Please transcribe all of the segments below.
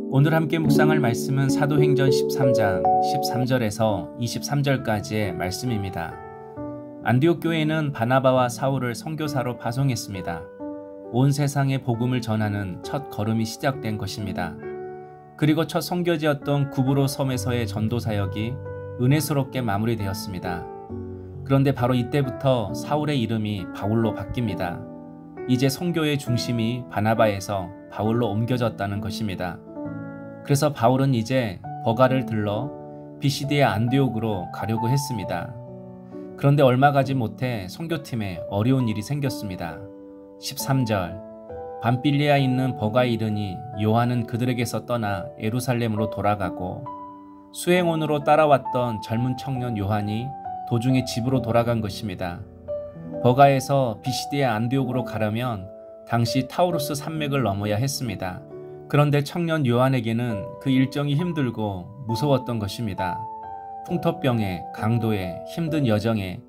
오늘 함께 묵상할 말씀은 사도행전 13장 13절에서 23절까지의 말씀입니다. 안디옥 교회는 바나바와 사울을 선교사로 파송했습니다. 온 세상에 복음을 전하는 첫 걸음이 시작된 것입니다. 그리고 첫 선교지였던 구브로 섬에서의 전도 사역이 은혜스럽게 마무리되었습니다. 그런데 바로 이때부터 사울의 이름이 바울로 바뀝니다. 이제 선교의 중심이 바나바에서 바울로 옮겨졌다는 것입니다. 그래서 바울은 이제 버가를 들러 비시디의 안디옥으로 가려고 했습니다. 그런데 얼마 가지 못해 선교팀에 어려운 일이 생겼습니다. 13절 밤빌리아에 있는 버가에 이르니 요한은 그들에게서 떠나 예루살렘으로 돌아가고 수행원으로 따라왔던 젊은 청년 요한이 도중에 집으로 돌아간 것입니다. 버가에서 비시디의 안디옥으로 가려면 당시 타우루스 산맥을 넘어야 했습니다. 그런데 청년 요한에게는 그 일정이 힘들고 무서웠던 것입니다. 풍토병에, 강도에, 힘든 여정에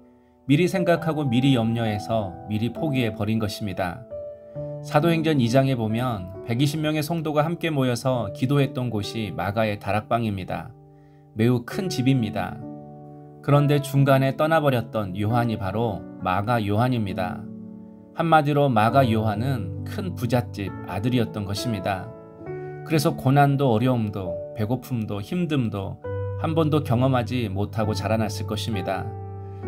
미리 생각하고 미리 염려해서 미리 포기해 버린 것입니다. 사도행전 2장에 보면 120명의 성도가 함께 모여서 기도했던 곳이 마가의 다락방입니다. 매우 큰 집입니다. 그런데 중간에 떠나버렸던 요한이 바로 마가 요한입니다. 한마디로 마가 요한은 큰 부잣집 아들이었던 것입니다. 그래서 고난도 어려움도 배고픔도 힘듦도 한 번도 경험하지 못하고 자라났을 것입니다.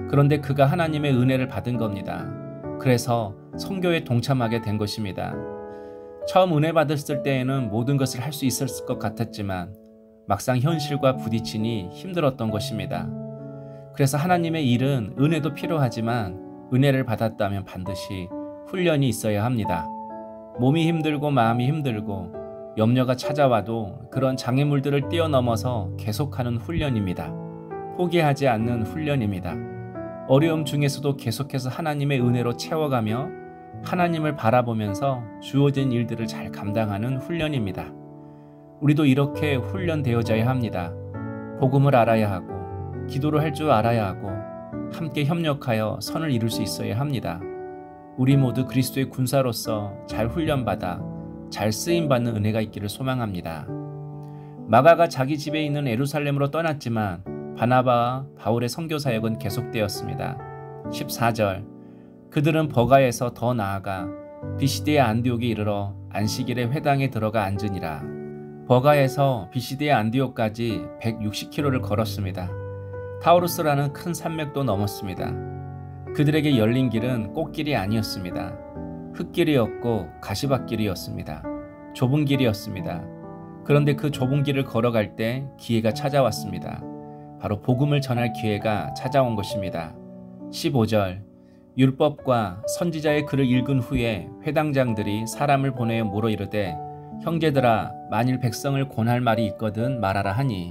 그런데 그가 하나님의 은혜를 받은 겁니다. 그래서 선교에 동참하게 된 것입니다. 처음 은혜 받았을 때에는 모든 것을 할 수 있었을 것 같았지만 막상 현실과 부딪히니 힘들었던 것입니다. 그래서 하나님의 일은 은혜도 필요하지만 은혜를 받았다면 반드시 훈련이 있어야 합니다. 몸이 힘들고 마음이 힘들고 염려가 찾아와도 그런 장애물들을 뛰어넘어서 계속하는 훈련입니다. 포기하지 않는 훈련입니다. 어려움 중에서도 계속해서 하나님의 은혜로 채워가며 하나님을 바라보면서 주어진 일들을 잘 감당하는 훈련입니다. 우리도 이렇게 훈련되어져야 합니다. 복음을 알아야 하고 기도를 할 줄 알아야 하고 함께 협력하여 선을 이룰 수 있어야 합니다. 우리 모두 그리스도의 군사로서 잘 훈련받아 잘 쓰임받는 은혜가 있기를 소망합니다. 마가가 자기 집에 있는 예루살렘으로 떠났지만 바나바와 바울의 선교 사역은 계속되었습니다. 14절 그들은 버가에서 더 나아가 비시디의 안디옥에 이르러 안식일에 회당에 들어가 앉으니라. 버가에서 비시디의 안디옥까지 160km를 걸었습니다. 타우루스라는 큰 산맥도 넘었습니다. 그들에게 열린 길은 꽃길이 아니었습니다. 흙길이었고 가시밭길이었습니다. 좁은 길이었습니다. 그런데 그 좁은 길을 걸어갈 때 기회가 찾아왔습니다. 바로 복음을 전할 기회가 찾아온 것입니다. 15절 율법과 선지자의 글을 읽은 후에 회당장들이 사람을 보내어 물어 이르되 형제들아 만일 백성을 권할 말이 있거든 말하라 하니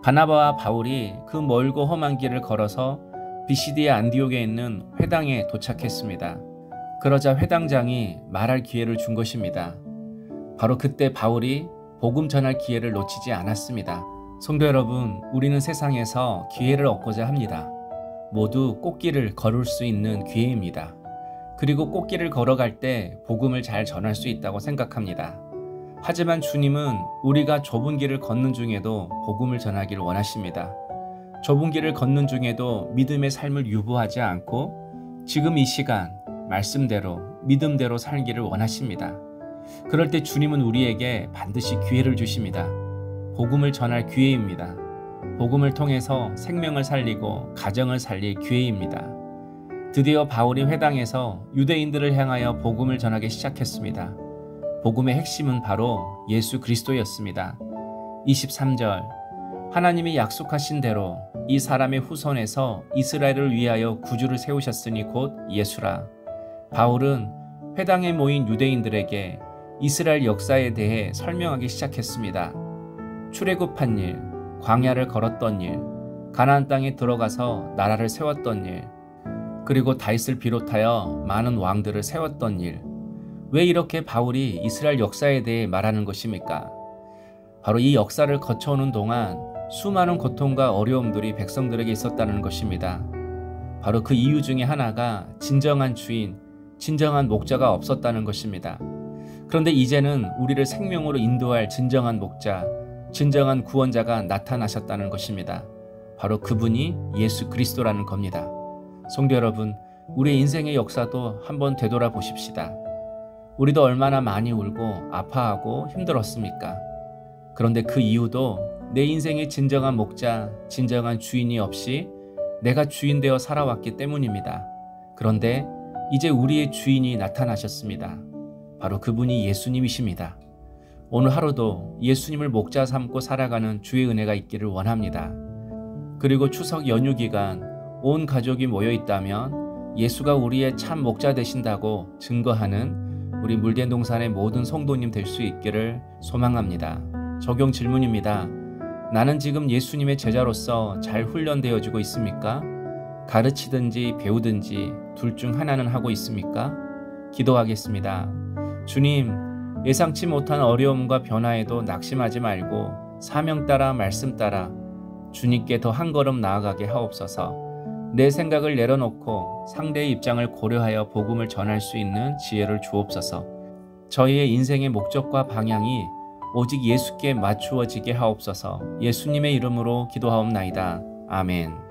바나바와 바울이 그 멀고 험한 길을 걸어서 비시디의 안디옥에 있는 회당에 도착했습니다. 그러자 회당장이 말할 기회를 준 것입니다. 바로 그때 바울이 복음 전할 기회를 놓치지 않았습니다. 성도 여러분, 우리는 세상에서 기회를 얻고자 합니다. 모두 꽃길을 걸을 수 있는 기회입니다. 그리고 꽃길을 걸어갈 때 복음을 잘 전할 수 있다고 생각합니다. 하지만 주님은 우리가 좁은 길을 걷는 중에도 복음을 전하기를 원하십니다. 좁은 길을 걷는 중에도 믿음의 삶을 유보하지 않고 지금 이 시간 말씀대로 믿음대로 살기를 원하십니다. 그럴 때 주님은 우리에게 반드시 기회를 주십니다. 복음을 전할 기회입니다. 복음을 통해서 생명을 살리고 가정을 살릴 기회입니다. 드디어 바울이 회당에서 유대인들을 향하여 복음을 전하기 시작했습니다. 복음의 핵심은 바로 예수 그리스도였습니다. 23절 하나님이 약속하신 대로 이 사람의 후손에서 이스라엘을 위하여 구주를 세우셨으니 곧 예수라. 바울은 회당에 모인 유대인들에게 이스라엘 역사에 대해 설명하기 시작했습니다. 출애굽한 일, 광야를 걸었던 일, 가나안 땅에 들어가서 나라를 세웠던 일, 그리고 다윗을 비롯하여 많은 왕들을 세웠던 일. 왜 이렇게 바울이 이스라엘 역사에 대해 말하는 것입니까? 바로 이 역사를 거쳐오는 동안 수많은 고통과 어려움들이 백성들에게 있었다는 것입니다. 바로 그 이유 중에 하나가 진정한 주인 진정한 목자가 없었다는 것입니다. 그런데 이제는 우리를 생명으로 인도할 진정한 목자, 진정한 구원자가 나타나셨다는 것입니다. 바로 그분이 예수 그리스도라는 겁니다. 성도 여러분, 우리의 인생의 역사도 한번 되돌아 보십시다. 우리도 얼마나 많이 울고 아파하고 힘들었습니까? 그런데 그 이유도 내 인생의 진정한 목자, 진정한 주인이 없이 내가 주인 되어 살아왔기 때문입니다. 그런데 이제 우리의 주인이 나타나셨습니다. 바로 그분이 예수님이십니다. 오늘 하루도 예수님을 목자 삼고 살아가는 주의 은혜가 있기를 원합니다. 그리고 추석 연휴 기간 온 가족이 모여 있다면 예수가 우리의 참 목자 되신다고 증거하는 우리 물대동산의 모든 성도님 될 수 있기를 소망합니다. 적용 질문입니다. 나는 지금 예수님의 제자로서 잘 훈련되어지고 있습니까? 가르치든지 배우든지 둘 중 하나는 하고 있습니까? 기도하겠습니다. 주님, 예상치 못한 어려움과 변화에도 낙심하지 말고 사명 따라 말씀 따라 주님께 더 한 걸음 나아가게 하옵소서. 내 생각을 내려놓고 상대의 입장을 고려하여 복음을 전할 수 있는 지혜를 주옵소서. 저희의 인생의 목적과 방향이 오직 예수께 맞추어지게 하옵소서. 예수님의 이름으로 기도하옵나이다. 아멘.